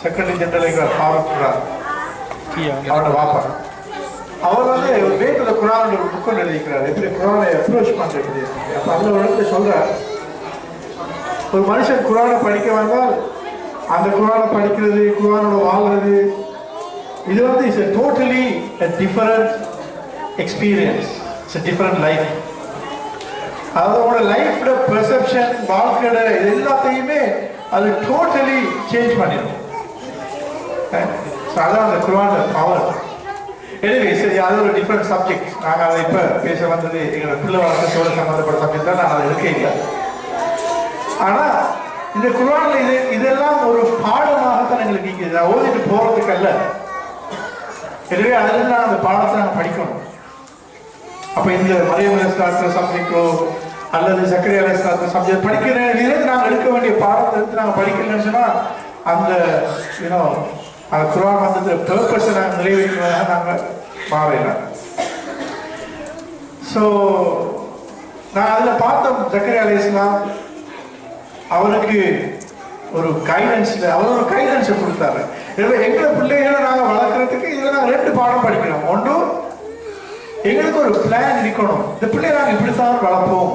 Secretary general Farooq அவரோட வாப்பா. அவர் வந்து ஒரு வேட்டுல குரான் ஒரு புக் ஒன்று எழுதிக்கிறார், எப்படி குரானை அப்ரோச் பண்ணுறது. அப்போ அந்த ஒரு இடத்துல சொல்கிறார், ஒரு மனுஷன் குரானை படிக்க வந்தால் அந்த குரானை படிக்கிறது, குரானோட வாழ்றது, இது வந்து it's a totally a different experience, it's a different life. அதோட லைஃப்ல பெர்செப்ஷன், வாழ்க்கையோட இது எல்லாத்தையுமே அது டோட்டலி சேஞ்ச் பண்ணிடும். அதான் அந்த குரான் பவர். எனவே சரி, அது ஒரு டிஃப்ரெண்ட் சப்ஜெக்ட். நாங்கள் அதை இப்போ பேச வந்தது எங்களோட பிள்ளை வளர்க்கத்தோட சம்மந்தப்பட்ட சப்ஜெக்ட் தான். நான் அதை எடுக்க இல்லை. ஆனால் இந்த குரான்ல இதெல்லாம் ஒரு பாடமாகத்தான் எங்களுக்கு இருக்குது. நான் ஓதிட்டு போகிறதுக்கு அல்ல. எனவே அதெல்லாம் அந்த பாடத்தை நாங்கள் படிக்கணும். அப்போ இந்த மரியம் அலைஹிஸ்ஸலாத்து சப்ஜெக்டோ அல்லது சக்கரியா அலைஹிஸ்ஸலாத்து சப்ஜெக்ட் படிக்கிற நேரத்தில் நாங்கள் எடுக்க வேண்டிய பாடத்தை எடுத்து நாங்கள் படிக்கலன்னு சொன்னால் அந்த யூனோ அந்த குர்ஆன் வந்து பர்பஸை நாங்கள் நிறைவேற்றுவதாக நாங்கள் மாறலாம். ஸோ நான் அதில் பார்த்தோம், சக்கரியா அலைஹிஸ்ஸலாம் அவருக்கு ஒரு கைடன்ஸில் அவர் ஒரு கைடன்ஸை கொடுத்தாரு. இதில் எங்களை பிள்ளைகளை நாங்கள் வளர்க்குறதுக்கு இதில் நாங்கள் 2 பாடம் படிக்கிறோம். ஒன்று, எங்களுக்கு ஒரு பிளான் இருக்கணும். இந்த பிள்ளையை நாங்கள் இப்படித்தான் வளர்ப்போம்,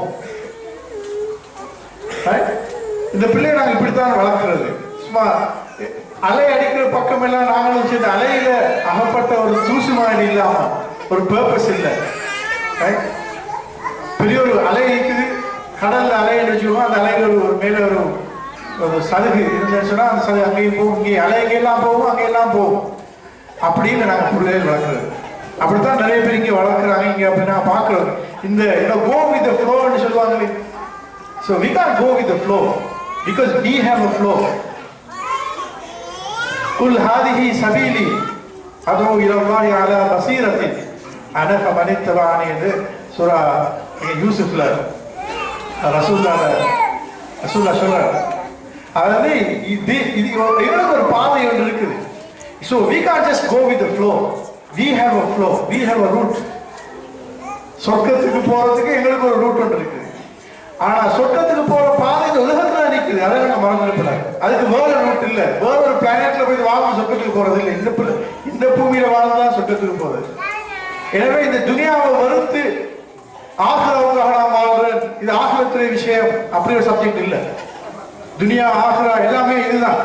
இந்த பிள்ளையை நாங்கள் இப்படித்தான் வளர்க்குறது. சும்மா அலை அடிக்கிற பக்கம் எல்லாம் நாங்களும் சேர்ந்து அலையில அகப்பட்ட ஒரு தூசு மாதிரி இல்லாமல் ஒரு பர்பஸ் இல்லை. பெரிய ஒரு அலை இருக்குது, கடல்ல அலை அடிச்சுக்கோங்க, அந்த அலையில ஒரு மேலே ஒரு சலுகு இருந்துன்னு சொன்னால் அந்த சலுகு அங்கேயும் போகும், இங்கே அலை எங்கெல்லாம் போகும் அங்கெல்லாம் போகும். அப்படின்னு நாங்கள் பிள்ளைகள் வளர்க்குறது. அப்படித்தான் நிறைய பேர் இங்கே வளர்க்குறாங்க. இங்கே அப்படி நான் பார்க்குறோம். இந்த go with the flow ன்னு சொல்லுவாங்களே. So we can't go with the flow because we have a flow. குல் ஹாதிஹி சபீலி அதூ இலல்லாஹி அலா பஸீரத்தின் அன ஃபமன் இத்தபஅனி என்று சூரா யூசுஃப்ல ரசூலுல்லாஹ் சொல்றார். அதாவது இதுக்கு ஒரு பாதை ஒன்று இருக்குது. So we can't just go with the flow. We have a flow, we have a route. சொர்க்கத்துக்கு போறதுக்கு எங்களுக்கு ஒரு ரூட் ஒன்று இருக்குது. ஆனா சொர்க்கத்துக்கு போற பாதை இந்த உலகத்துல நிற்குது. அதை நாங்கள் மறந்துடக்கூடாது. அதுக்கு வேற ரூட் இல்லை. வேற ஒரு பிளானட்ல போய் வாழ்ந்து சொர்க்கத்துக்கு போறது இல்லை. இந்த பூமியில வாழ்ந்துதான் சொர்க்கத்துக்கு போகுது. எனவே இந்த துனியாவை வறுத்து ஆகிராவுக்காக நாம் வாழ்றேன், இது ஆகிரத்துடைய விஷயம், அப்படி ஒரு சப்ஜெக்ட் இல்லை. துனியா ஆகிரா எல்லாமே இதுதான்.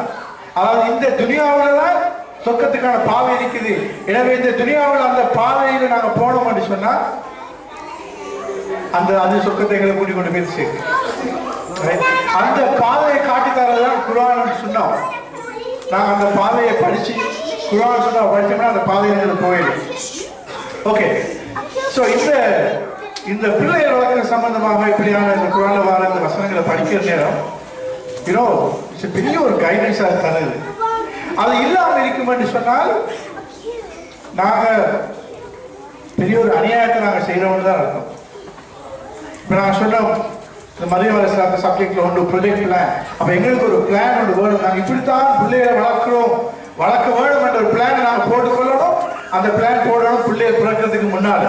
அதாவது இந்த துனியாவில தான் சொர்க்கத்துக்கான பாதை இருக்குது. எனவே இந்த துனியாவில் அந்த பாதையில நாங்கள் போனோம் என்று சொன்னா அது சொர்க்கத்தை எங்களை கூட்டி கொண்டு போய் சேர்க்கும். அந்த பாதையை காட்டி தரதான் குர்ஆன் சொன்னோம். நாங்கள் அந்த பாதையை படிச்சு குர்ஆன் சொன்னா படிச்சோம்னா அந்த பாதையை எங்களுக்கு போயிடும். ஓகே, ஸோ இந்த பிள்ளைகள் வளர்க்கிற சம்பந்தமாக இப்படியான இந்த குர்ஆன்ல வர இந்த வசனங்களை படிக்கிற நேரம் பெரிய ஒரு கைடன்ஸாக தருது. அது இல்லாமல் இருக்கும் என்று சொன்னால் நாங்கள் பெரிய ஒரு அநியாயத்தை நாங்கள் செய்கிறோம்னு தான் இருக்கும். இப்போ நாங்கள் சொன்னோம், இந்த மரியம் அலைஹிஸ்ஸலாத்து சப்ஜெக்டில் ஒன்று ப்ரொஜெக்ட் பிளான். அப்போ எங்களுக்கு ஒரு பிளான் ஒன்று வேணும். நாங்கள் இப்படித்தான் பிள்ளைகளை வளர்க்க வேணும் என்ற ஒரு பிளானை நாங்கள் போட்டுக்கொள்ளணும். அந்த பிளான் போடணும் பிள்ளைகள் பிறக்கிறதுக்கு முன்னால்.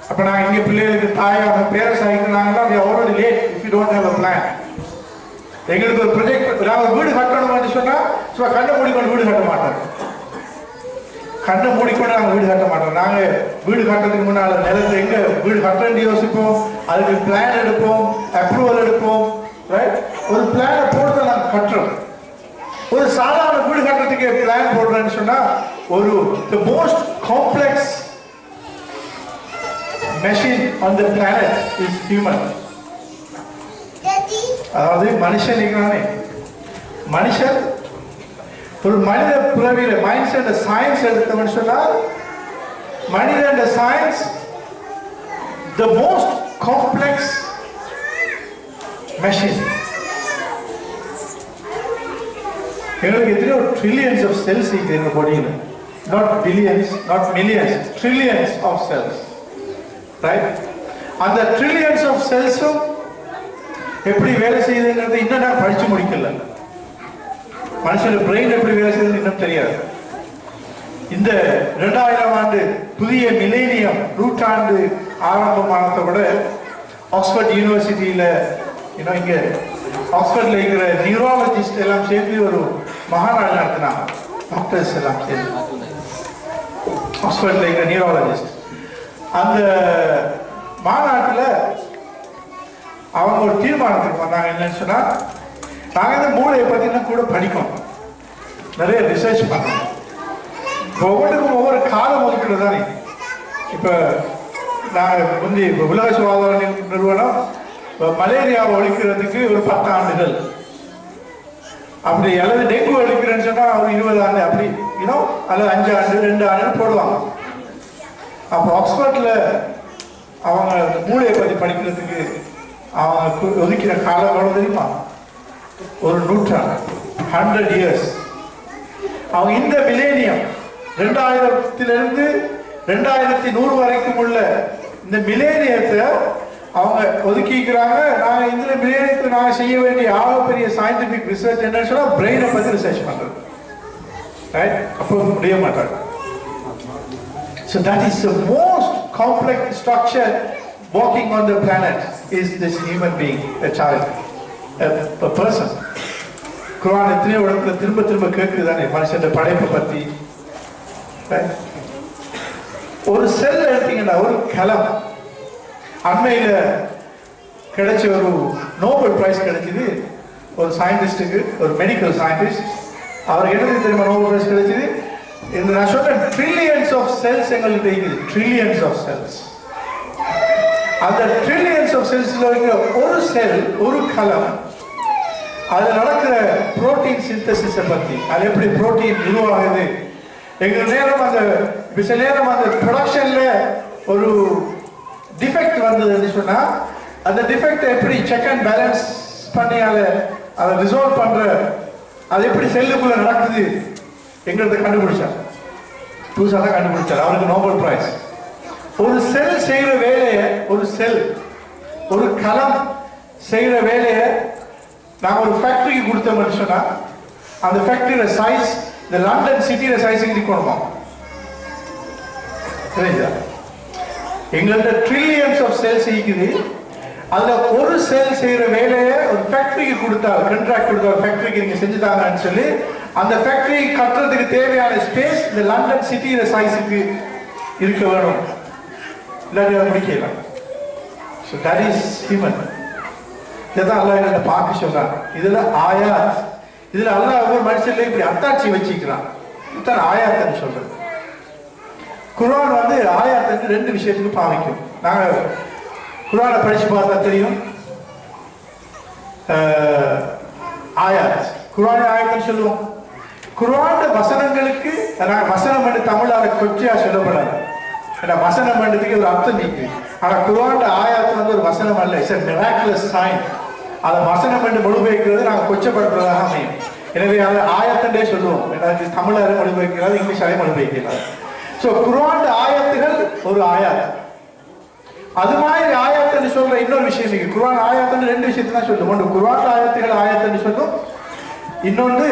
அப்போ நாங்கள் இங்கே பிள்ளைகளுக்கு தாயாக parents ஆகிக்கிறாங்கன்னா they are already late if you don't have a plan. எங்களுக்கு ஒரு ப்ரொஜெக்ட், நாங்கள் வீடு கட்டணும்னு சொன்னால் சும்மா கண்ணை மூடிக்கொண்டு வீடு கட்ட மாட்டோம். கண்ணை மூடிக்கொண்டு நாங்கள் வீடு கட்ட மாட்டோம். நாங்கள் வீடு கட்டுறதுக்கு முன்னால் நிலத்தை எங்கே வீடு கட்டுறது யோசிப்போம், அதுக்கு பிளான் எடுப்போம், அப்ரூவல் எடுப்போம். ரைட், ஒரு பிளானை போட்டு நாங்கள் கட்டுறோம். ஒரு சாதாரண வீடு கட்டுறதுக்கு பிளான் போடுறேன்னு சொன்னால் ஒரு the most complex machine on the planet is human. அதாவது மனுஷன் ஒரு மனித பிறவியில மைண்ட்ஸ் அண்ட் சயின்ஸ் எடுத்தவன் சொன்னால் மனித and science the most complex machine. எங்களுக்கு எத்தனையோ ட்ரில்லியன்ஸ் ஆஃப் செல்ஸ் இருக்கு எங்க பாடியில். Not billions, not millions, trillions of cells. Right, அந்த ட்ரில்லியன்ஸ் ஆஃப் செல்ஸும் எப்படி வேலை செய்யுதுங்கிறது இன்னும் நான் படிச்சு முடிக்கல. மனுஷனுக்கு பிரெயின் எப்படி வேலை செய்யுதுன்னு இன்னும் தெரியாது. இந்த 2000 ஆண்டு புதிய மிலேனியம் நூற்றாண்டு ஆரம்பமானதை விட ஆக்ஸ்போர்ட் யூனிவர்சிட்டியில் இங்கே ஆக்ஸ்போர்ட்ல இருக்கிற நியூராலஜிஸ்ட் எல்லாம் சேர்ந்து ஒரு மகாநாடு நடத்தினாங்க. டாக்டர்ஸ் எல்லாம் சேர்ந்து ஆக்ஸ்போர்ட்ல இருக்கிற நியூராலஜிஸ்ட். அந்த மாநாட்டில் அவங்க ஒரு தீர்மானத்துக்கு வந்தாங்க. என்னன்னு சொன்னால், நாங்கள் இந்த மூளையை பற்றினா கூட படிக்கணும், நிறைய ரிசர்ச் பண்ணணும். ஒவ்வொன்றுக்கும் ஒவ்வொரு காலம் ஒதுக்குறது தானே. இப்போ நாங்கள் முந்தி உலக சுகாதார நிறுவனம் மலேரியாவை ஒழிக்கிறதுக்கு ஒரு 10 ஆண்டுகள் அப்படி, அல்லது டெங்கு ஒழிக்கிறேன்னு சொன்னால் ஒரு 20 ஆண்டு அப்படி இன்னும், அல்லது 5 ஆண்டு 2 ஆண்டு போடுவாங்க. அப்போ ஆக்ஸ்போர்ட்ல அவங்க மூளையை பற்றி படிக்கிறதுக்கு அவங்க ஒதுக்கிற காலம் எவ்வளோ தெரியுமா? ஒரு நூற்றாண்டு, 100 years. அவங்க இந்த மிலேனியம் 2000 2100 வரைக்கும் உள்ள இந்த மிலேனியத்தை அவங்க ஒதுக்கிக்கிறாங்க. நாங்கள் இந்த மிலேனியத்தில் நாங்கள் செய்ய வேண்டிய ஆகப்பெரிய சயின்டிபிக் ரிசர்ச் என்னன்னு சொன்னால் பிரெயினை பற்றி ரிசர்ச் பண்ணுறது. ரைட்? அப்போ முடிய மாட்டாங்க. So that is the most complex structure walking on the planet is this human being, a child, a person. குர்ஆன் எத்தனையோ இடத்துல திரும்ப திரும்ப கேட்குதானே மனுஷன் படைப்பை பற்றி. ஒரு செல் எடுத்தீங்கன்னா ஒரு கலம். அண்மையில் கிடைச்ச ஒரு நோபல் பிரைஸ் கிடைச்சிது ஒரு சயின்டிஸ்டுக்கு, ஒரு மெடிக்கல் சயின்டிஸ்ட். அவருக்கு என்ன தெரியுமா நோபல் பிரைஸ் கிடைச்சிது? இந்த நான் சொன்ன ட்ரில்லியன்ஸ் ஆஃப் செல்ஸ் எங்களுக்கு இருக்குது, ட்ரில்லியன்ஸ் ஆஃப் செல்ஸ். அந்த ட்ரில்லியன்ஸ் ஆஃப் செல்ஸ்ல இருக்கிற ஒரு செல், ஒரு கலம், அதில் நடக்கிற புரோட்டீன் சிந்தசிஸை பற்றி, அது எப்படி புரோட்டீன் உருவாகுது, எங்கள் நேரம் அந்த சில நேரம் அந்த ப்ரொடக்ஷன்ல ஒரு டிஃபெக்ட் வந்ததுன்னு சொன்னால் அந்த டிஃபெக்டை எப்படி செக் அண்ட் பேலன்ஸ் பண்ணி அதை ரிசால்வ் பண்ணுற, அது எப்படி செல்லுக்குள்ள நடக்குது எங்கிறத கண்டுபிடிச்சார். புதுசாக தான் கண்டுபிடிச்சார், அவருக்கு நோபல் பிரைஸ். ஒரு செல் செய்கிற வேலையை, ஒரு செல், ஒரு கலம் செய்கிற வேலையை நாங்கள் ஒரு ஃபேக்டரிக்கு கொடுத்தோம்னு சொன்னால் அந்த ஃபேக்டரியோட சைஸ் இந்த லண்டன் சிட்டியோட சைஸுக்கு இருக்கணுமா? சரிங்களா? எங்கள்கிட்ட ட்ரில்லியன்ஸ் ஆஃப் செல்ஸ் இருக்குது. அதில் ஒரு செல் செய்கிற வேலையை ஒரு ஃபேக்டரிக்கு கொடுத்தா, கான்ட்ராக்ட் கொடுத்தா, ஃபேக்டரிக்கு நீங்கள் செஞ்சுதாங்கன்னு சொல்லி அந்த ஃபேக்டரி கட்டுறதுக்கு தேவையான ஸ்பேஸ் இந்த லண்டன் சிட்டியோட சைஸுக்கு இருக்க வேணும், இல்லாட்டி அதை முடிக்கலாம். So that is human. இதைதான் அல்லாஹ் எங்கள்கிட்ட பார்க்க சொல்றாங்க. இதில் ஆயாத், இதில் அல்லாஹ் ஒவ்வொரு மனுஷன்ல இப்படி அத்தாட்சி வச்சுக்கிறான். இதுதான் ஆயாத்துன்னு சொல்றது. குர்ஆன் ஆயாத்துக்கு 2 விஷயத்துக்கு பாவிக்கும். நாங்கள் குர்ஆனை படிச்சு பார்த்தா தெரியும். ஆயாத், குர்ஆனை ஆயத்துன்னு சொல்லுவோம். குர்ஆன் வசனங்களுக்கு நாங்கள் வசனம் என்று தமிழால் கொச்சையா சொல்லப்படாது. ஏன்னா வசனம் பண்ணுறதுக்கு ஒரு அர்த்தம் நீக்கு. ஆனால் குர்ஆன் ஆயாத்து ஒரு வசனம் அல்ல, இட்ஸ் a miraculous sign. அதை வசனம் என்று மொழிபெயர்க்கிறது நாங்கள் கொச்சப்படுத்துறதாக அமையும். எனவே அதை ஆயத்தண்டே சொல்லுவோம். ஏன்னா தமிழாலே மொழிபெயர்க்கிறாது, இங்கிலீஷாலே மொழிபெயர்க்கிறார். ஸோ குர்ஆன் ஆயத்துகள் ஒரு ஆயாத். அது மாதிரி ஆயாத்துன்னு சொல்ற இன்னொரு விஷயம் இருக்கு. குர்ஆன் ஆயாத்துன்னு 2 விஷயத்தை தான் சொல்லும். ஒன்று குர்ஆன் ஆயத்துகள் ஆயாத்துன்னு சொல்லும், இன்னொன்று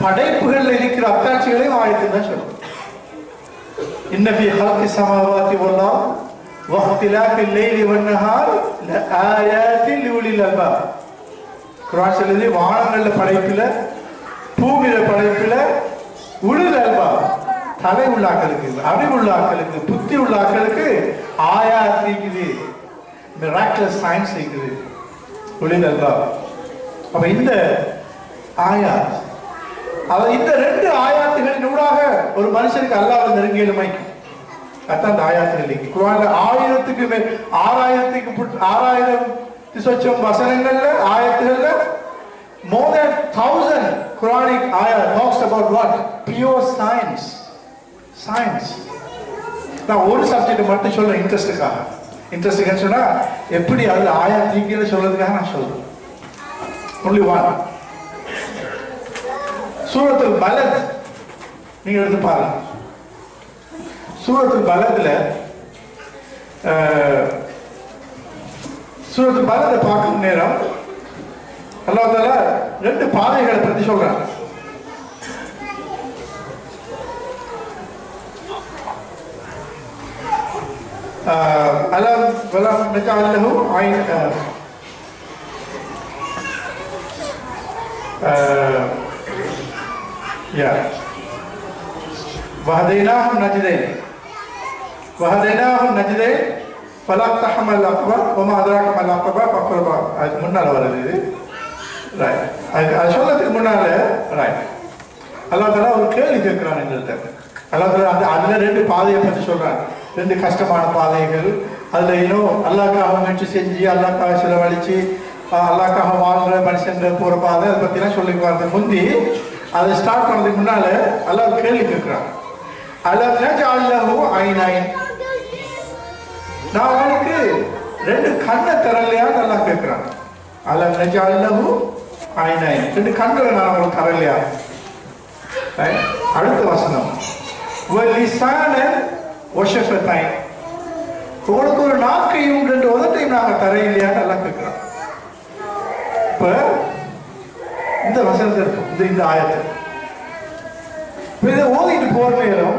படைப்புகள் இருக்கிற அத்தாட்சிகளையும் ஆயத்துன்னு தான் சொல்லும். இன்ன ஃபீ ஹல்கி ஸமாவாத்தி வல் அர்த் வ இக்திலாஃபில் லைலி வன் நஹார் லஆயாத்தின் லிஉலில் அல்பாப். குர்ஆன் சொல்லுது, வானங்கள்ல படைப்புல, பூமியில படைப்புல உலுல் அல்பாப், தலை உள்ளாக்களுக்கு, அறிவுள்ளாக்களுக்கு, புத்தி உள்ளாக்களுக்கு ஆயாத் இருக்குது, மிராக்குலஸ் சயின்ஸ் இருக்குது, உலில் அல்பாப். அப்ப இந்த ஆயாத், இந்த 2 ஆயாத்துகளின் ஊடாக ஒரு மனுஷனுக்கு அல்லாஹ் நெருங்கியலுமை. அதான் அந்த ஆயாத்துகள் இருக்கு. குர்ஆன்ல 1000க்கு மேல் 6000 சொச்சம் வசனங்கள்ல, ஆயத்துகள்ல more than 1000 Quranic ayat talks about what? Pure science. Science. நான் ஒரு சப்ஜெக்ட் மட்டும் சொல்றேன் இன்ட்ரெஸ்டுக்காக. இன்ட்ரெஸ்டுன்னு சொன்னா எப்படி அதுல ஆயாத் தீக்கின்னு சொல்றதுக்காக நான் சொல்றேன். only one. சூரத்துல் பலத் நீங்க எடுத்து பாருங்க. சூரத்துல் பலத்ல சூரத்துல் பலத்தை பார்க்கும் நேரம் அல்லாஹ் தஆலா 2 பாதைகளை பற்றி சொல்றாங்க. அலம் வலம் நஜஅலஹு ஐன் யா வஹதைனாஹும் நஜ்தைன் வஹதைனாஹும் நஜ்தைன் ஃபலக்தஹமல் அக்பா வமா அத்ராக மல் அக்பா ஃபக்ரபா. அதுக்கு முன்னால் வருது இது. ரைட். அது சொல்லத்துக்கு முன்னால ரைட் அல்லாஹ் தஆலா ஒரு கேள்வி கேட்கிறான் எங்கள்கிட்ட. அல்லாஹ் தஆலா அதுல 2 பாதையை பற்றி சொல்றான். 2 கஷ்டமான பாதைகள். அதுல இன்னும் அல்லாஹ்க்காக முயற்சி செஞ்சு அல்லாஹ்க்காக செலவழிச்சு அல்லாஹ்க்காக வாழ்ற மனுஷன் போற பாதை அதை பற்றிலாம் சொல்லி பார்த்து முந்தி அதை ஸ்டார்ட் பண்ணதுக்கு முன்னால அல்லாஹ் கேள்வி கேட்கிறான். அலம் நஜ்அல் லஹு ஐனைன், நான் அவனுக்கு 2 கண்ணை தரலையான்னு அல்லாஹ் கேட்கிறான். அலம் நஜ்அல் லஹு ஐனைன், 2 கண்களை நான் அவனுக்கு தரலையா? அடுத்த வசனம் வலிசானன் வஷஃபத்தைன், உங்களுக்கு ஒரு நாக்கையும் 2 உதட்டையும் நாங்கள் தர இல்லையான்னு எல்லாம் கேட்கிறோம். இப்ப இந்த வசனத்தை இருக்கும் இந்த ஆயத்தை இதை ஓதிட்டு போற நேரம்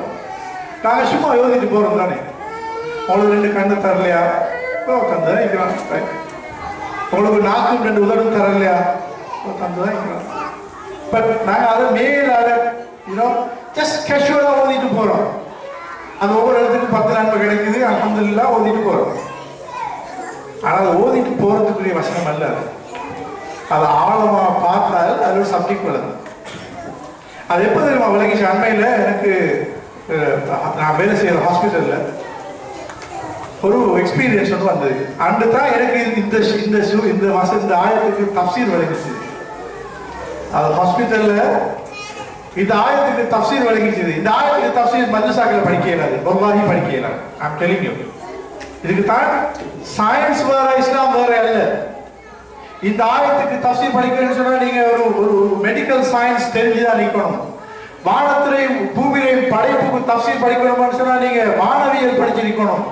நாங்க சும்மா ஓதிட்டு போறோம் தானே. உங்களுக்கு 2 கண்ணு தரலையா? தந்துதான் இருக்கிறான். உங்களுக்கு நாக்கும் 2 உதடும் தரலையா? தந்துதான் இருக்கிறான். பட் நாங்க அதை மேலால ஜஸ்ட் கேஷுவலா ஓதிட்டு போறோம். அது ஒவ்வொரு இடத்துக்கும் 10 நன்மை கிடைக்குது, அல்ஹம்துலில்லாஹ் ஓதிட்டு போறோம். ஆனால் ஓதிட்டு போறதுக்குரிய வசனம் அல்ல. அதை ஆழமா பார்த்தால் அது ஒரு சப்ஜெக்ட் வருது. அது எப்போ தெரியுமா விளங்கிச்சு? அண்மையில் எனக்கு நான் வேலை செய்யற ஹாஸ்பிட்டல்ல ஒரு எக்ஸ்பீரியன்ஸ் ஒன்று வந்தது. அன்று தான் எனக்கு இந்த மாசம் இந்த ஆயத்துக்கு தஃப்சீர் விளங்கிச்சு. அது ஹாஸ்பிட்டல்ல இந்த ஆயத்துக்கு தஃப்சீர் விளங்கிச்சு. இந்த ஆயத்துக்கு தஃப்சீர் மதரசாக்களை படிக்க இயலாது, வல்லாஹி படிக்க இயலாது. I'm telling you. இதுக்கு தான் சயின்ஸ் வேற இஸ்லாம் வேற அல்ல. இந்த ஆயத்துக்கு தஃப்சீர் படிக்கிறேன்னு சொன்னா நீங்க ஒரு மெடிக்கல் சயின்ஸ் தெரிஞ்சுதான் நிக்கணும். வானத்திலையும் பூமியிலையும் படைப்புக்கு தஃப்சீர் படிக்கணும்னு சொன்னா நீங்க வானவியல் படிச்சிருக்கணும்.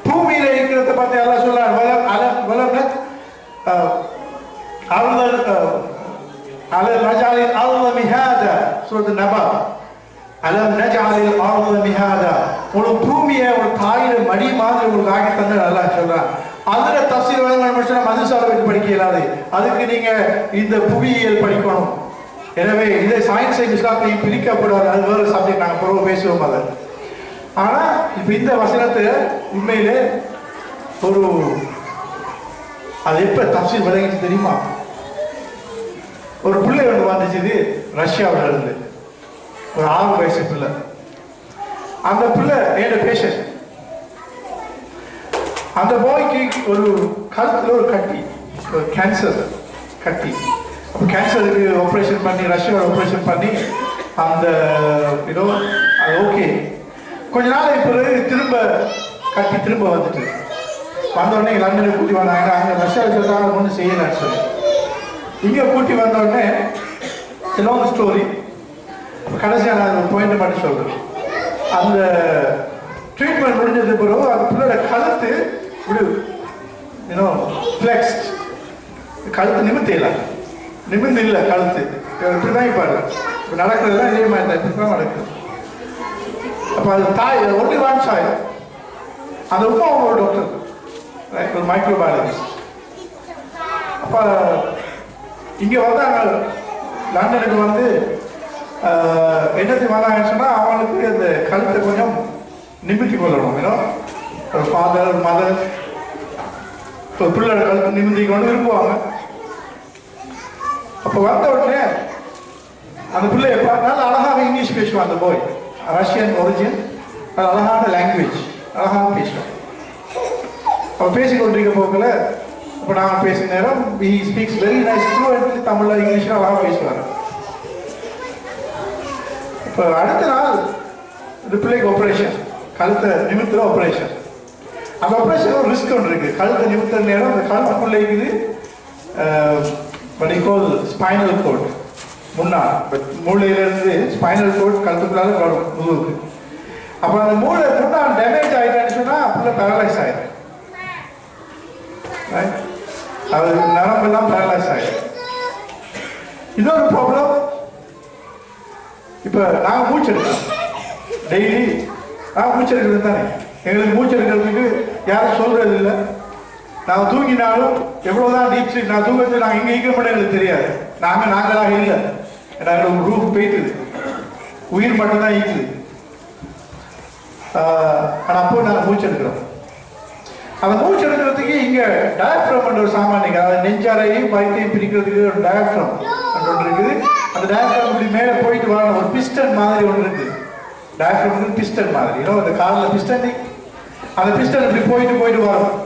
பூமியில இருக்கிறத பத்தி எல்லாம் சொல்ல அலம் நஜ்அலில் அர்த மிஹாதா, சூரத்து நபா. அலம் நஜ்அலில் அர்த மிஹாதா, ஒரு பூமியை ஒரு தாயில மடி மாதிரி உங்களுக்கு ஆக்கி தந்து நல்லா சொல்றான். அதுல தஃப்சீர் வழங்கணும் சொன்னா மதரசால போய் படிக்க இயலாது. அதுக்கு நீங்க இந்த புவியியல் படிக்கணும். எனவே இதை சயின்ஸை இஸ்லாத்தையும் பிரிக்கப்படாது. அது வேற சப்ஜெக்ட், நாங்கள் பிறகு பேசுவோம் அதை. ஆனா இப்ப இந்த வசனத்தை உண்மையிலே ஒரு அது எப்ப தஃப்சீர் விளங்கிச்சு தெரியுமா? ஒரு பிள்ளை ஒன்று வந்துச்சு ரஷ்யாவில் இருந்து, ஒரு 6 வயசு பிள்ளை. அந்த பிள்ளை என்னோட பேஷண்ட். அந்த பாய்க்கு ஒரு கழுத்துல ஒரு கட்டி, ஒரு கேன்சர் கட்டி. அப்போ கேன்சருக்கு ஆப்ரேஷன் பண்ணி ரஷ்யாவில் ஆப்ரேஷன் பண்ணி அந்த அது ஓகே. கொஞ்ச நாள் பிறகு திரும்ப கட்டி திரும்ப வந்துட்டு வந்தோடனே லண்டனுக்கு கூட்டி வந்தாங்க. அங்கே ரஷ்யாவில் சொல்றாங்க ஒன்றும் செய்யலான்னு சொல்லி இங்கே கூட்டி வந்தோடனே லாங் ஸ்டோரி. கடைசியாக நான் ஒரு பாயிண்ட் மட்டும் சொல்கிறேன். அந்த ட்ரீட்மெண்ட் முடிஞ்சது பிறகு அந்த பிள்ளையோட கழுத்து இப்படி ஃப்ளெக்ஸ்ட், கழுத்து நிமிர்ந்து இல்லை கழுத்து இப்படிதான் இப்பாரு இப்போ நடக்கிறதுலாம் இதே மாதிரி தான் இப்படி தான் நடக்குது. அப்போ அது தாய் ஒன்லி ஒன் சாய். அந்த உமா ஒரு டாக்டர், ஒரு மைக்ரோபயாலஜிஸ்ட். அப்போ இங்கே வந்தாங்க லண்டனுக்கு வந்து என்னத்துக்கு வந்தாங்கன்னு சொன்னால் அவங்களுக்கு அந்த கழுத்தை கொஞ்சம் நிமித்தி கொள்ளணும். ஒரு ஃபாதர் ஒரு மதர் ஒரு பிள்ளையோட கழுத்தை நிமித்தி கொண்டு விரும்புவாங்க. அப்போ வந்த உடனே அந்த பிள்ளைய நல்ல அழகாக இங்கிலீஷ் பேசுவான். அந்த போய் ரஷ்யன் ஒரிஜின், அது அழகான லாங்குவேஜ், அழகாக பேசுவான். அவள் பேசிக்கொண்டிருக்க போக்கில் இப்போ நான் பேசுகிற நேரம் he speaks very nice fluently தமிழில் இங்கிலீஷில் அழகாக பேசுவார். இப்போ அடுத்த நாள் இந்த பிள்ளைக்கு ஆப்ரேஷன், கழுத்தை நிமித்துற ஆப்ரேஷன். அந்த ஆப்ரேஷன் ஒரு ரிஸ்க் ஒன்று இருக்குது. கழுத்தை நிமித்துற நேரம் அந்த கழுத்துக்குள்ளே இருக்குது படிக்கோல் ஸ்பைனல் கோட். முன்னாள் மூளையிலேருந்து ஸ்பைனல் கோட் கழுத்துக்குள்ளால வரும் முதுகுக்கு. அப்போ அந்த மூளை முன்னாள் டேமேஜ் ஆகிட்டான்னு சொன்னால் அப்படியே பேரலைஸ் ஆகிடும். அது நரம்பெல்லாம் பேரலைஸ் ஆகிடும். இன்னொரு ப்ராப்ளம், இப்போ நாங்கள் மூச்சு எடுக்கிறோம் டெய்லி. நாங்கள் மூச்சு எடுக்கிறது தானே, எங்களுக்கு மூச்சு எடுக்கிறதுக்கு யாரும் சொல்கிறது இல்லை. நான் தூங்கினாலும் எவ்வளோதான் டீப் ஸ்லீப், நான் தூங்கறது நாங்கள் இங்கே இருக்கிற மட்டும் எங்களுக்கு தெரியாது. நாங்களாக இல்லை, நாங்கள் ரூம் போயிட்டு உயிர் மட்டும்தான் இருக்குது. ஆனால் அப்போ நாங்கள் மூச்சு எடுக்கிறோம். அந்த மூச்சு எடுக்கிறதுக்கு இங்கே டயப்ரம் ஒரு சாமானியம், அதாவது நெஞ்சாலையும் வயிற்றையும் பிரிக்கிறதுக்கு ஒரு டயப்ரம் ஒன்று இருக்குது. அந்த டயப்ரம் இப்படி மேலே போயிட்டு வரணும், ஒரு பிஸ்டன் மாதிரி ஒன்று இருக்குது. டயப்ரம் பிஸ்டன் மாதிரி, அந்த காலில் பிஸ்டன், அந்த பிஸ்டன் இப்படி போயிட்டு வரும்.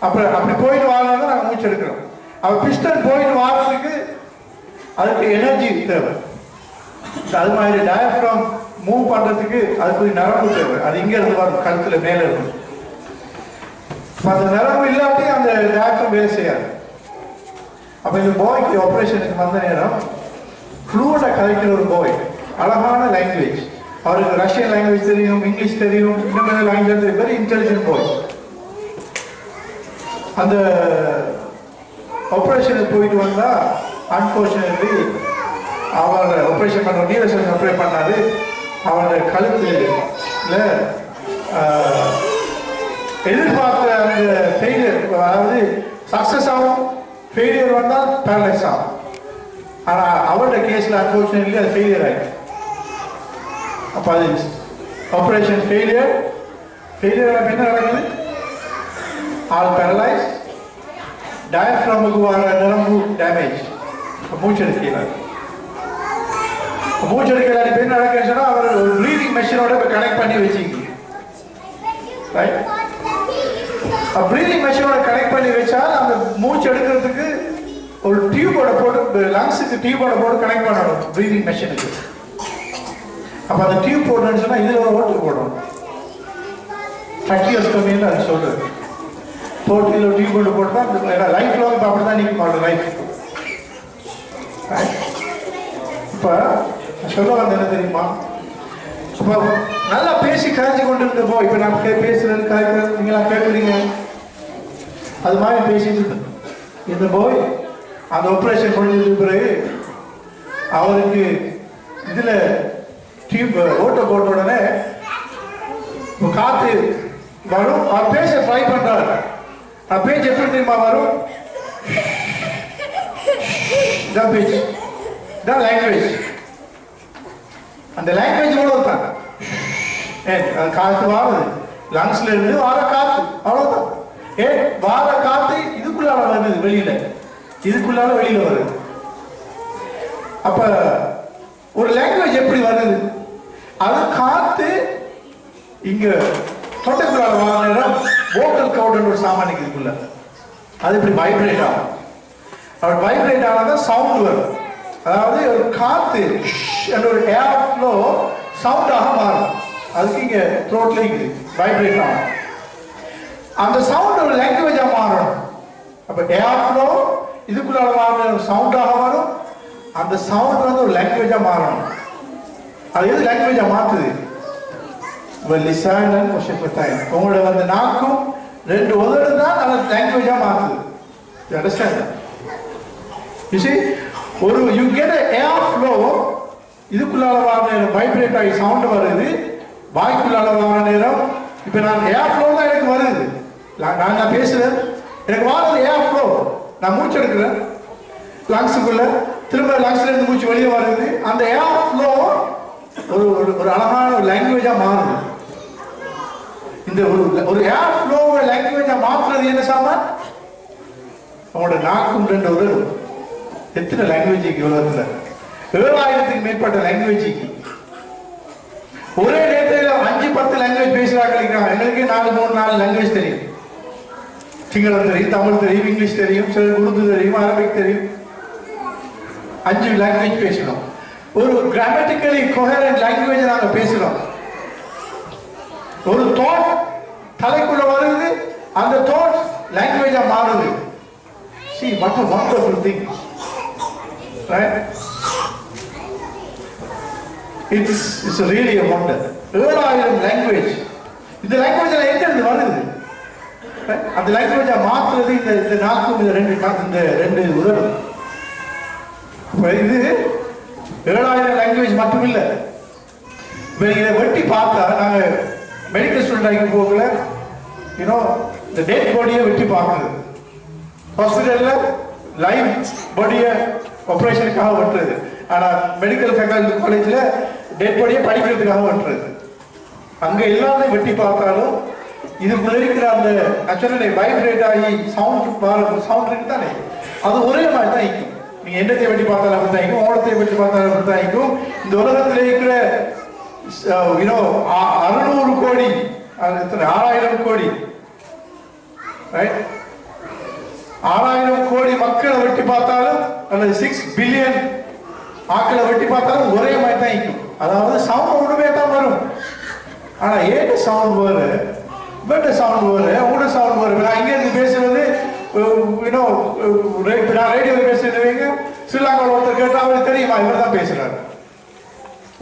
அப்புறம் அப்படி போயிட்டு வரணும் தான் நாங்கள் மூச்சு எடுக்கிறோம். அவன் பிஸ்டன் போயிட்டு வர்றதுக்கு அதுக்கு எனர்ஜி தேவை. அது மாதிரி டயப்ரம் மூவ் பண்ணுறதுக்கு அதுக்கு நரம்பு தேவை. அது இங்கே இருந்து வரும், கழுத்தில் மேலே இருக்கும். அந்த நரம்பு இல்லாட்டி அந்த டயப்ரம் வேலை செய்யாது. அப்போ இந்த பாய்க்கு ஆப்ரேஷனுக்கு வந்த நேரம் ஃப்ளூவண்டாக கதைக்கிற ஒரு பாய், அழகான லாங்குவேஜ், அவருக்கு ரஷ்யன் லாங்குவேஜ் தெரியும், இங்கிலீஷ் தெரியும், இன்னும் லாங்குவேஜ் தெரியும், வெரி இன்டெலிஜென்ட் பாய். அந்த ஆப்ரேஷனுக்கு போயிட்டு வந்தால் அன்ஃபார்ச்சுனேட்லி அவரோட ஆப்ரேஷன் பண்ணுற நீரசன் ஆப்ரேட் பண்ணாரு. அவரோட கழுத்தில் எதிர்பார்த்த அந்த ஃபெயிலியர், அதாவது சக்ஸஸ் ஆகும், ஃபெயிலியர் வந்தால் பேரலைஸ் ஆகும். ஆனால் அவரோட கேஸில் அன்ஃபார்ச்சுனேட்லி அது ஃபெயிலியர் ஆகிடும். அப்போ அது ஆப்ரேஷன் ஃபெயிலியர் என்ன நடக்குது? ஆல் பேரலைஸ், டயப்ரமுக்கு வர நரம்பு டேமேஜ், மூச்சு எடுக்கிறார். மூச்சு எடுக்கிறார் இப்போ என்ன நடக்குதுன்னு சொன்னால் அவர் ஒரு ப்ரீதிங் மெஷினோட இப்போ கனெக்ட் பண்ணி வச்சுக்கிங்க. ரைட், ப்ரீதிங் மெஷினோட கனெக்ட் பண்ணி வச்சால் அந்த மூச்சு எடுக்கிறதுக்கு ஒரு டியூபோட போட்டு, லங்ஸுக்கு டியூபோட போட்டு கனெக்ட் பண்ணணும் ப்ரீதிங் மெஷினுக்கு. அப்போ அந்த டியூப் போடணும்னு சொன்னால் இதில் ஒரு ஓட்டு போடணும். ட்ரக்கியோஸ்டோமின்னு அது சொல்கிறது. போட்டு இதில் டியூப் போட்டு போட்டால் லைஃப் லாங் இப்போ அப்படி தான் நீங்கள் லைஃப். இப்போ சொல்ல வந்த என்ன தெரியுமா? இப்போ நல்லா பேசி கரைச்சி கொண்டு இருந்தப்போ, இப்போ நான் பேசுறது கரைக்கிறது நீங்களாம் கேட்குறீங்க, அது மாதிரி பேசிட்டு இந்த போய் அந்த ஆப்ரேஷன் முடிஞ்சதுக்கு பிறகு அவருக்கு இதில் டியூப் ஓட்ட போட்ட உடனே காற்று வரும். அவர் பேச ட்ரை பண்ணுறாரு. பேச்சு எப்படி தெரியுமா வரும்? இதான் பேச்சு, இதான் லாங்குவேஜ். அந்த லாங்குவேஜ் கூட தான் காற்று வாருது, லங்ஸ்ல இருந்து வார காற்று, அவ்வளவுதான். வார காற்று இதுக்குள்ளால வருது, இதுக்குள்ளால வெளியில வருது. அப்ப ஒரு லாங்குவேஜ் எப்படி வருது? அது காத்து இங்க தொண்டைக்குள்ளால வர நேரம் வோக்கல் கவுண்ட் ஒரு சாமானிக்கு இதுக்குள்ள அது இப்படி வைப்ரேட் ஆகும். அவர் வைப்ரேட் ஆனாதான் சவுண்ட் வரும். அதாவது ஒரு காத்து ஒரு ஏர் ஃப்ளோ சவுண்டாக மாறும். அதுக்கு இங்க த்ரோட்ல வைப்ரேட் ஆகும். அந்த சவுண்ட் ஒரு லாங்குவேஜா மாறணும். அப்ப ஏர் ஃப்ளோ இதுக்குள்ளால மாற சவுண்டாக வரும். அந்த சவுண்ட் வந்து ஒரு லாங்குவேஜா மாறணும். அது எது லாங்குவேஜா மாத்துது? உங்களோட வந்து நாக்கும் 2 உதடு தான் அந்த லாங்குவேஜா மாத்துது. You understand that? You see, you get an air flow, இதுக்குள்ளால வர நேரம் வைப்ரேட் ஆகி சவுண்ட் வருது. வாய்க்குள்ளால வர நேரம் இப்போ நான் ஏர் ஃப்ளோ தான் எனக்கு வருது. நான் பேசுறேன், எனக்கு வர்றது ஏர் ஃப்ளோ. நான் மூச்சு எடுக்கிறேன் லங்ஸுக்குள்ள, திரும்ப லங்ஸ்ல இருந்து மூச்சு வெளியே வருது. அந்த ஏர் ஃப்ளோ ஒரு அழகான ஒரு லாங்குவேஜா மாறுது. இந்த ஒரு ஏர் ஃப்ளோவை லாங்குவேஜா மாற்றுறது என்ன சாமான்? அவங்களோட நாக்கும் 2 உதடு. எத்தனை லாங்குவேஜ் உலகத்தில்? 7000க்கு மேற்பட்ட லாங்குவேஜ். ஒரே நேரத்தில் 5-10 லாங்குவேஜ் பேசுறாங்க. எங்களுக்கு 4 லாங்குவேஜ் தெரியும். சிங்களம் தெரியும், தமிழ் தெரியும், இங்கிலீஷ் தெரியும், உருது தெரியும், அரபிக் தெரியும். 5 லாங்குவேஜ் பேசணும். ஒரு கிராமட்டிக்கலி கோஹரண்ட் லாங்குவேஜ் நாங்கள் பேசுறோம். ஒரு தாட் தலைக்குள்ள வருது, அந்த தாட் லாங்குவேஜா மாறுது. See what a wonderful thing, right? It's really a wonder. 7000 language. இந்த லாங்குவேஜ்ல எங்க இருந்து வருது? அந்த லாங்குவேஜா மாத்துறது இந்த நாக்கும் இந்த 2 உதடு. இது 7000 லாங்குவேஜ் மட்டும் இல்லை. இதை வெட்டி பார்த்தா நாங்கள் மெடிக்கல் ஸ்டூடெண்ட் ஆகி போகல, இந்த டெட் பாடியை வெட்டி பார்க்குறது. ஹாஸ்பிட்டலில் லைவ் பாடியை ஆப்ரேஷனுக்காக வெட்டுறது. ஆனால் மெடிக்கல் ஃபேக்கல்டி காலேஜில் டெட் பாடியை படிக்கிறதுக்காக வெட்டுறது. அங்கே எல்லாத்தையும் வெட்டி பார்த்தாலும் இதுக்குள்ள இருக்கிற அந்த ஆக்சுவலி வைப்ரேட் ஆகி சவுண்ட் இருக்கு தானே, அது ஒரே மாதிரி தான் இருக்கும். நீங்கள் எண்ணத்தை வெட்டி பார்த்தாலும் அப்படி தான் இருக்கும், ஓடத்தை வெட்டி பார்த்தாலும் அப்படி தான் இருக்கும். இந்த உலகத்தில் இருக்கிற 600 கோடி, 6000 கோடி, 6000 கோடி மக்களை வெட்டி பார்த்தாலும் அல்லது 6 பில்லியன் ஆக்களை வெட்டி பார்த்தாலும் ஒரே மாதிரி தான் இருக்கும். அதாவது சவுண்ட் ஒன்றுமே தான் வரும். ஆனால் ஏட்ட சவுண்ட் வேறு, இவட்ட சவுண்ட் வேறு, உங்களோட சவுண்ட் வேறு. நான் இங்கேருந்து பேசுறது நான் ரேடியோவில் பேசுறீங்க, ஸ்ரீலங்காவில் ஒருத்தர் கேட்டால் அவருக்கு தெரியுமா இவர் தான் பேசுறாரு.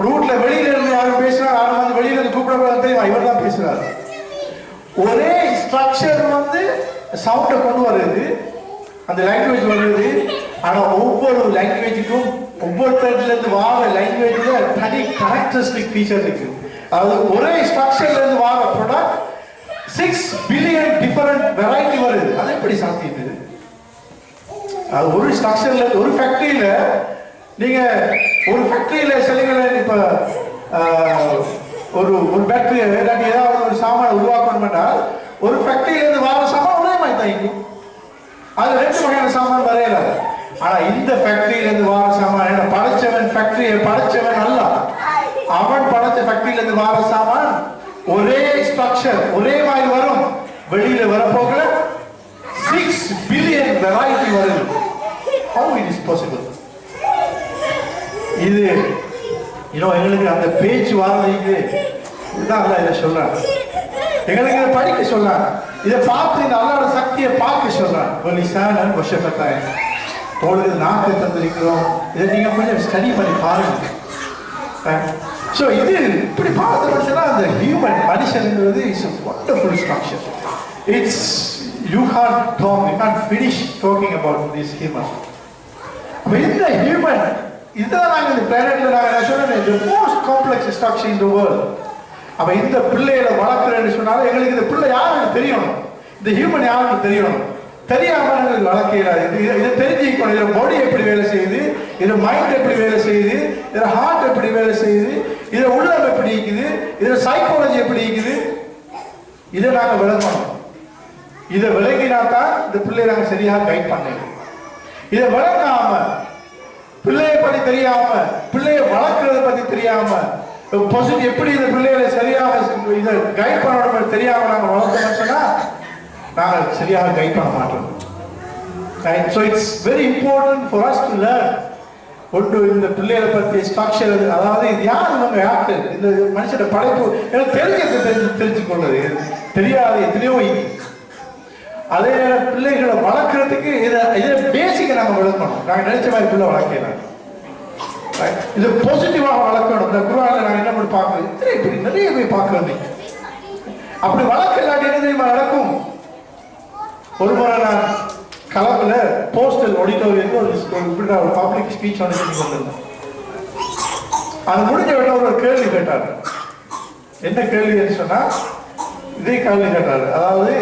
ரூட்ல வெளியில இருந்து யாரும் பேசுறாரு, யாரும் வந்து வெளியில இருந்து கூப்பிட தெரியுமா இவர் தான் பேசுறாரு. ஒரே ஸ்ட்ரக்சர் வந்து சவுண்டை கொண்டு வருது, அந்த லாங்குவேஜ் வருது. ஆனா ஒவ்வொரு லாங்குவேஜுக்கும் ஒவ்வொருத்தர்ல இருந்து வார லாங்குவேஜ்ல தனி கேரக்டரிஸ்டிக் ஃபீச்சர் இருக்கு. அதாவது ஒரே ஸ்ட்ரக்சர்ல இருந்து வார ப்ராடக்ட் 6 பில்லியன் டிஃபரண்ட் வெரைட்டி வருது. அது எப்படி சாத்தியது? அது ஒரு ஸ்ட்ரக்சர்ல, ஒரு ஃபேக்டரியில நீங்க ஒரு ஃபேக்டரியில சொல்லுங்களேன், இப்ப ஒரு பேட்டரி ஏதாவது ஒரு சாமான உருவாக்கணும்னா ஒரு ஃபேக்டரியில இருந்து வார சாமான் ஒரே மாதிரி தான் இருக்கும். அது 2 வகையான சாமான் வரையல. ஆனா இந்த ஃபேக்டரியில இருந்து வார சாமான் படைச்சவன், ஃபேக்டரியை படைச்சவன் அல்ல, அவன் படைச்ச ஃபேக்டரியில இருந்து வார சாமான் ஒரே ஸ்ட்ரக்சர் ஒரே மாதிரி வரும். வெளியில வரப்போகிற 6 பில்லியன் வெரைட்டி வருது. How it is possible? இது எங்களுக்கு அந்த பேச்சு வார்த்தைக்கு இதுதான் அல்ல இதை சொல்றாங்க. எங்களுக்கு இதை படிக்க சொல்றாங்க, இதை பார்த்து இந்த அல்லாட சக்தியை பார்க்க சொல்றாங்க. உங்களுக்கு நாக்கு தந்திருக்கிறோம், இதை நீங்க கொஞ்சம் ஸ்டடி பண்ணி பாருங்க. ஸோ இது இப்படி பார்த்தோம்னா அந்த ஹியூமன் மனுஷன்ங்கிறது is a wonderful structure. It's you can't finish talking about this human. இந்த ஹியூமன் இதுதான் நாங்கள் இந்த பிளானட்ல நாங்கள் சொல்றேன் the most complex structure in the world. அப்ப இந்த பிள்ளைகளை வளர்க்குறேன்னு சொன்னாலும் எங்களுக்கு இந்த பிள்ளை யாருக்கு தெரியணும், இந்த ஹியூமன் யாருக்கு தெரியணும். தெரியாம எங்களுக்கு வளர்க்கிறாரு. இதை தெரிஞ்சுக்கணும். இதில் பாடி எப்படி வேலை செய்யுது, இதில் மைண்ட் எப்படி வேலை செய்யுது, இதில் ஹார்ட் எப்படி வேலை செய்யுது, இதில் உள்ளம் எப்படி இருக்குது, இதில் சைக்காலஜி எப்படி இருக்குது, இதை நாங்கள் விளங்கணும். இதை விளங்கினா தான் இந்த பிள்ளையை நாங்கள் சரியாக கைட் பண்ணணும். இதை விளங்காம, பிள்ளையை பத்தி தெரியாம, பிள்ளையை வளர்க்கறதை பத்தி தெரியாம, எப்படி இந்த பிள்ளைகளை சரியாக இதை கைட் பண்ணணும் தெரியாம நாங்கள் வளர்த்தோம்னு சொன்னா நாங்கள் சரியாக கைட் பண்ண மாட்டோம். So it's very important for us to learn. ஒன்று இந்த பிள்ளைகளை பற்றி ஸ்ட்ரக்சர், அதாவது இது யார் நம்ம ஆக்டர், இந்த மனுஷோட படைப்பு எனக்கு தெரிஞ்சுக்கொள்வது தெரியாது எத்தனையோ. அதே நேரம் பிள்ளைகளை வளர்க்கறதுக்கு இதை பேசிக்க நாங்கள் வளர்க்கணும். நாங்கள் நினைச்ச மாதிரி பிள்ளை வளர்க்கலாம், இதை பாசிட்டிவாக வளர்க்கணும். இந்த குருவானில் நாங்கள் என்ன பண்ணி பார்க்கறது, இப்படி நிறைய போய் பார்க்கறது. அப்படி வளர்க்க இல்லாட்டி என்ன தெரியுமா நடக்கும்? ஒரு முறை நான் கலப்புல போஸ்டல் ஆடிட்டோரியத்தில் ஒரு பப்ளிக் ஸ்பீச் வந்து கொண்டிருந்தேன். அது முடிஞ்ச விட ஒரு கேள்வி கேட்டார். என்ன கேள்வின்னு சொன்னா இதே கேள்வி கேட்டார். அதாவது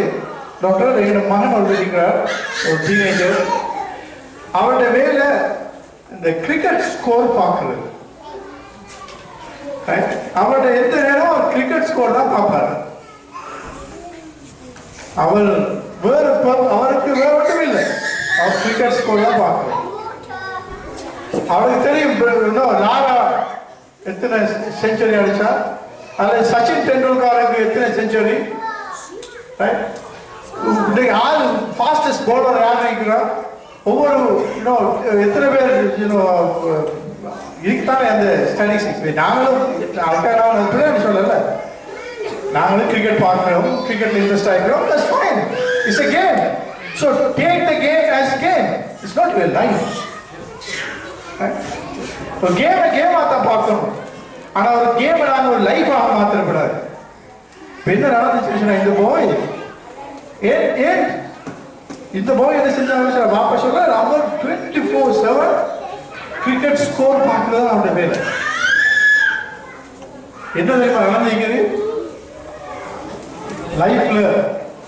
டாக்டர், என்னோட மகன் ஒரு இருக்கிறார், ஒரு டீனேஜர், அவருடைய வேலை இந்த கிரிக்கெட் ஸ்கோர் பார்க்கறது. அவருடைய எந்த நேரம் கிரிக்கெட் ஸ்கோர் தான் பார்ப்பாரு. அவருக்கு வேற ஒன்றும் இல்லை, அவர் கிரிக்கெட் ஸ்கோர் தான் பார்க்கணும். அவருக்கு தெரியும் லாரா எத்தனை செஞ்சுரி அடிச்சா, அல்லது சச்சின் டெண்டுல்கருக்கு எத்தனை செஞ்சுரி, யாரு ஃபாஸ்டஸ்ட் பவுலர் யார் நினைக்கிறா, ஒவ்வொரு எத்தனை பேர் இருக்குதானே அந்த ஸ்டாட்டிஸ்டிக்ஸ். நாங்களும் அதுக்காக சொல்லல, நாங்களும் கிரிக்கெட் பார்க்கிறோம், கிரிக்கெட்ல interest ஆகிக்கிறோம். That's fine. It's a game. So take the game as a game. It's not your life. ஒரு கேமா தான் பார்க்கணும். ஆனா ஒரு கேம் நாங்கள் ஒரு லைஃபாக மாத்திரப்படாது. என்ன நடந்துச்சு, இந்த போய் ஏன் இந்த போய் என்ன செஞ்சாங்க வாப்பா சொல்ல, அவர் 24/7 கிரிக்கெட் ஸ்கோர் பார்க்கறது அவருடைய வேலை. என்ன தெரியுமா நடந்துக்குது? லைஃப்ல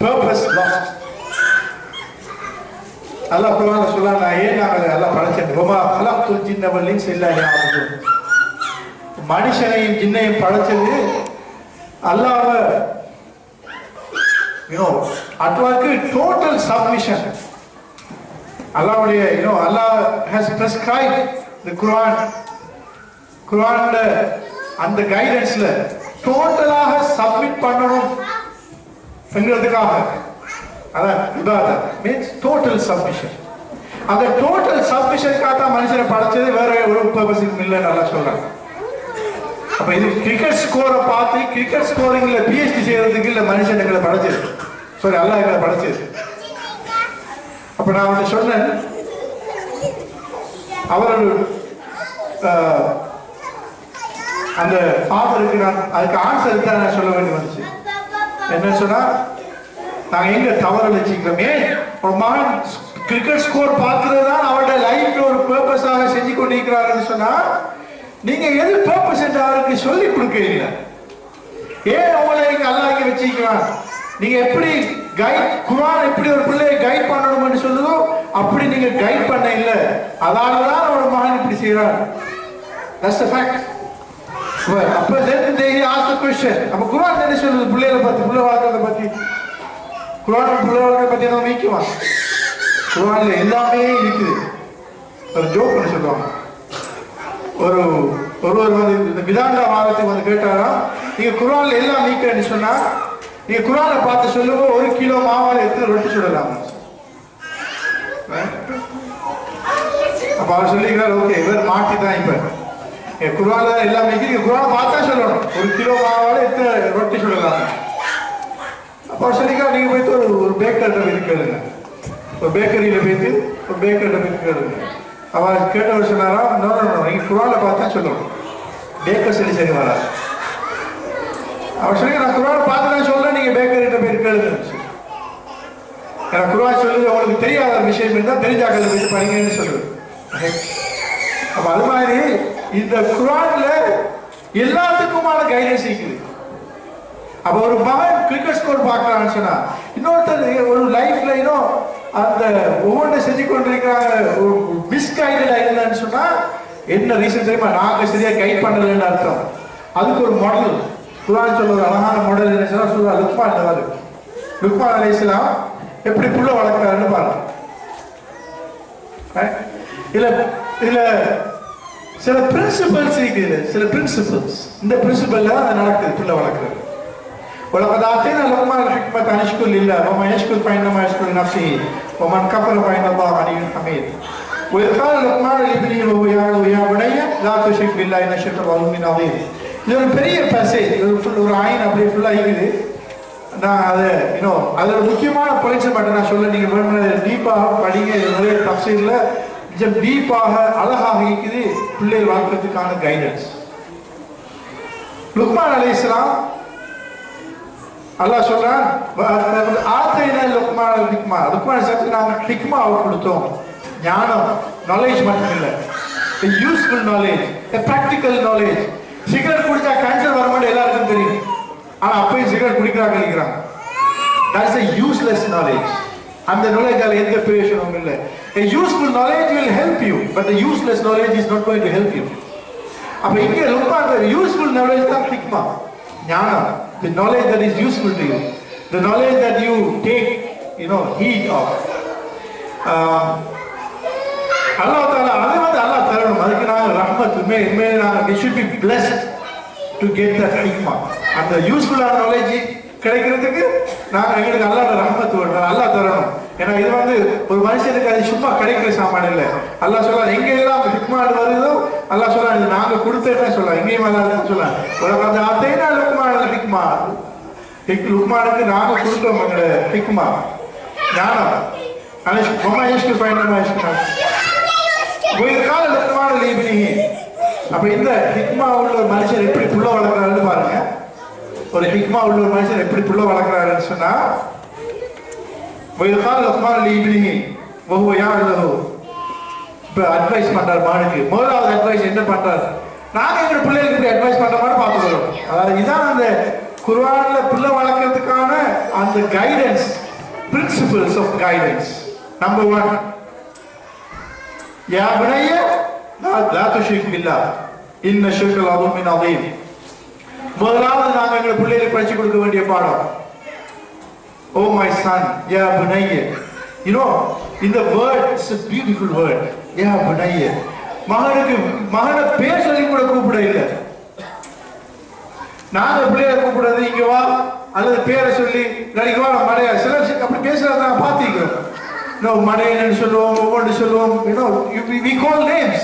பர்பஸ் லாஸ்ட். அல்லாஹ் குர்ஆன்ல சொல்றான், நான் ஏன் நாங்கள் அல்லாஹ் படைச்சேன், வமா கலக்துல் ஜின்ன வல் இன்ஸ இல்லா லியஅபுதூன். மனுஷனையும் ஜின்னையும் படைச்சது அல்லாஹ்வை அல்லாஹ்வுக்கு டோட்டல் சப்மிஷன். அல்லாஹ்வுடைய Allah has prescribed the குர்ஆன்ல அந்த கைடன்ஸ்ல டோட்டலாக சப்மிட் பண்ணணும் என்கிறதுக்காக. அதான் இபாதத் மீன்ஸ் டோட்டல் சப்மிஷன். அந்த டோட்டல் சப்மிஷனுக்காக தான் மனுஷனை படைச்சது, வேற ஒரு பர்பஸுக்கும் இல்லைன்னு நல்லா சொல்றாங்க. அப்ப இது கிரிக்கெட் ஸ்கோரை பார்த்து கிரிக்கெட் ஸ்கோரிங்ல பிஹெச்டி செய்யறதுக்கு இல்ல மனுஷன் எங்களை படைச்சது, சாரி அல்லாஹ் எங்களை படைச்சது. அப்ப நான் அவன் சொன்னேன், அவர் அந்த ஃபாதருக்கு நான் அதுக்கு ஆன்சர் தான் நான் சொல்ல வேண்டி வந்துச்சு. என்ன சொன்னா, நாங்க எங்க தவறு வச்சுக்கிறோமே, ஒரு மகன் கிரிக்கெட் ஸ்கோர் பார்க்கறது தான் அவருடைய லைஃப்ல ஒரு பர்பஸாக செஞ்சு கொண்டிருக்கிறாருன்னு சொன்னா, நீங்க எது பர்பஸ் என்று அவருக்கு சொல்லி கொடுக்கறீங்க? ஏன் அவங்களை இங்க அல்லாஹ் வச்சிருக்கிறான்? நீங்க எப்படி கைட் குர்ஆன் எப்படி ஒரு பிள்ளையை கைட் பண்ணணும்னு சொல்லுதோ அப்படி நீங்க கைட் பண்ண இல்ல, அதனாலதான் ஒரு மகன் இப்படி செய்யறான். That's the fact. அப்ப they ask the question. அப்ப குர்ஆன் என்ன சொல்லுது பிள்ளைகளை பத்தி, பிள்ளை வளர்க்கறத பத்தி? குர்ஆன் பிள்ளை வளர்க்கறத பத்தி என்ன மீக்குமா? குர்ஆன்ல எல்லாமே இருக்குது. ஒரு ஜோக் பண்ண சொல்லுவாங்க. ஒருவர் வந்து இந்த விதாண்டா வாதத்துக்கு வந்து கேட்டாரா, நீங்க குர்ஆன்ல எல்லாம் நீக்கிறேன்னு சொன்னா நீங்க குர்ஆனை பார்த்து சொல்லுங்க, 1 கிலோ மாவால எத்தனை ரொட்டி சுடலாம்? அப்ப அவர் சொல்லிக்கிறார், ஓகே இவர் மாட்டி தான். இப்ப குர்ஆன்ல எல்லாம் நீக்கி நீங்க குர்ஆனை பார்த்தா சொல்லணும் 1 கிலோ மாவால எத்தனை ரொட்டி சுடலாம். அப்ப அவர் சொல்லிக்கிறார், நீங்க போயிட்டு ஒரு பேக்கர்கிட்ட போய் கேளுங்க, ஒரு பேக்கரியில போயிட்டு ஒரு பேக்கர்கிட்ட போய் கேளுங்க. அவர் கேட்டவர் சொன்னாரா, நோ நீங்க குர்ஆன்ல பார்த்தா சொல்லணும், பேக்கர் சரி வரா. அவர் சொல்லி, நான் குர்ஆனை பார்த்து தான் சொல்றேன், நீங்க பேக்கரிட்ட போய் கேளுங்க. எனக்கு குர்ஆன் சொல்லுது, உங்களுக்கு தெரியாத விஷயம் இருந்தால் தெரிஞ்சாக்கள் போய் படிங்கன்னு சொல்லுது. அப்ப அது மாதிரி இந்த குர்ஆன்ல எல்லாத்துக்குமான கைடன்ஸ் இருக்குது. அப்ப ஒரு மகன் கிரிக்கெட் ஸ்கோர் பார்க்கறான்னு சொன்னா, இன்னொருத்தர் ஒரு லைஃப்ல அந்த ஒவ்வொன்றை செஞ்சு கொண்டிருக்கிறாங்க, மிஸ்கைடட் ஆயிருந்தான்னு சொன்னா என்ன ரீசன் தெரியுமா? நாங்க சரியா கைட் பண்ணலன்னு அர்த்தம். அதுக்கு ஒரு மாடல் குர்ஆன் சொல்ற ஒரு அழகான மாடல் என்ன சொன்னா, சூரா லுக்மான் அலைஹிஸ்ஸலாம் எப்படி புள்ள வளர்க்கிறாருன்னு பாருங்க. இதுல சில பிரின்சிபல்ஸ் இருக்குது, சில பிரின்சிபல்ஸ். இந்த பிரின்சிபல்ல தான் நடக்குது புள்ள வளர்க்கிறது. وَلَقَدْ آتَيْنَا لُقْمَانَ الْحِكْمَةَ أَنِ اشْكُرْ لِلَّهِ وَمَنْ يَشْكُرْ فَإِنَّمَا يَشْكُرُ لِنَفْسِهِ وَمَنْ كَفَرَ فَإِنَّ اللَّهَ غَنِيٌّ حَمِيدٌ وَإِذْ قَالَ لُقْمَانُ لِابْنِهِ وَهُوَ يَعِظُهُ يَا بُنَيَّ لَا تُشْرِكْ بِاللَّهِ إِنَّ الشِّرْكَ لَظُلْمٌ عَظِيمٌ. இது ஒரு பெரிய பேசேஜ், ஒரு ஆயன் அப்படியே ஃபுல்லா இருக்குது. நான் அதை அதோட முக்கியமான பாயிண்ட்ஸ் மட்டும் நான் சொல்ல, நீங்க டீப்பாக படிங்க. நிறைய தஃசீர்ல டீப்பாக அழகாக இருக்குது பிள்ளைகள் வளர்க்கறதுக்கான கைடன்ஸ். லுக்மான் அலைஹிஸ்ஸலாம் அல்லாஹ் சொல்றான், ஆத்தைனா லுக்மான் ஹிக்மா. லுக்மான் அலைஹிஸ்ஸலாத்துக்கு நாங்க ஹிக்மாவை கொடுத்தோம். ஞானம், நாலேஜ் மட்டும் இல்லை, useful knowledge, practical knowledge. Cigarette குடிச்சா கேன்சர் வரமாட்டே எல்லாருக்கும் தெரியும், ஆனா அப்பயும் சிகரெட் குடிக்கிறாங்க. That's a useless knowledge. அந்த knowledge-ஆல எந்த பிரயோஜனமும் இல்லை. A useful knowledge will help you, but the useless knowledge is not going to help you. அப்ப இங்க ரொம்ப அந்த useful knowledge தான் ஹிக்மா, ஞானம். The knowledge that is useful to you, the knowledge that you take heed of. அல்லாஹ் தஆலா அது வந்து அல்லாஹ் தரணும். அதுக்கு நாங்க ரஹ்மத் நாங்க we should be blessed to get that hikmah. அந்த யூஸ்ஃபுல்லான நாலேஜ் கிடைக்கிறதுக்கு நாங்க எங்களுக்கு அல்லாஹ்வோட ரஹ்மத் வேணும், அல்லாஹ் தரணும். ஏன்னா இது வந்து ஒரு மனுஷனுக்கு அது சும்மா கிடைக்கிற சாமான் இல்லை. அல்லாஹ் சொல்றான், எங்க எல்லாம் ஹிக்மா வருதோ அல்லாஹ் சொல்றான், இது நாங்க கொடுத்தேன்னு சொல்றான். எங்கேயும் அல்லாஹ் சொல்றான், அந்த அத்தைனா லுக்மான் ஹிக்மா, லுக்மானுக்கு நாங்க கொடுத்தோம் எங்களோட ஹிக்மா, ஞானம். அப்ப இந்த ஹிக்மா உள்ள ஒரு மனுஷன் எப்படி புள்ள வளர்க்கிறாருன்னு பாருங்க. ஒரு ஹிக்மா உள்ள ஒரு மனுஷன் எப்படி புள்ள வளர்க்கிறாருன்னு சொன்னா, இப்ப அட்வைஸ் பண்றாரு மகனுக்கு. முதலாவது அட்வைஸ் என்ன பண்றாரு? நாங்க எங்க பிள்ளைகளுக்கு அட்வைஸ் பண்ற மாதிரி பார்த்துக்கிறோம். அதாவது இதான் அந்த குர்ஆன்ல பிள்ளை வளர்க்கறதுக்கான அந்த guidance, principles of guidance. Number 1, யா புனைய லா துஷ்ரிக் பில்லாஹ் இன்ன ஷிர்க லظுல்முன் அதீம். முதலாவது நாங்க எங்க பிள்ளைகளுக்கு படிச்சு கொடுக்க வேண்டிய பாடம், ஓ மை சன் யா புனைய. You know, in the word, it's a beautiful word. யா புனைய. மகனை பேர் சொல்லி கூட கூப்பிட இல்லை. நாங்க பிள்ளைய கூப்பிடுறது இங்க வா அல்லது பேரை சொல்லி நாளைக்கு வா மடையா, சிலர் அப்படி பேசுறத நான் பார்த்திருக்கிறோம். மடையன்னு சொல்லுவோம், ஒவ்வொன்று சொல்லுவோம். We call names.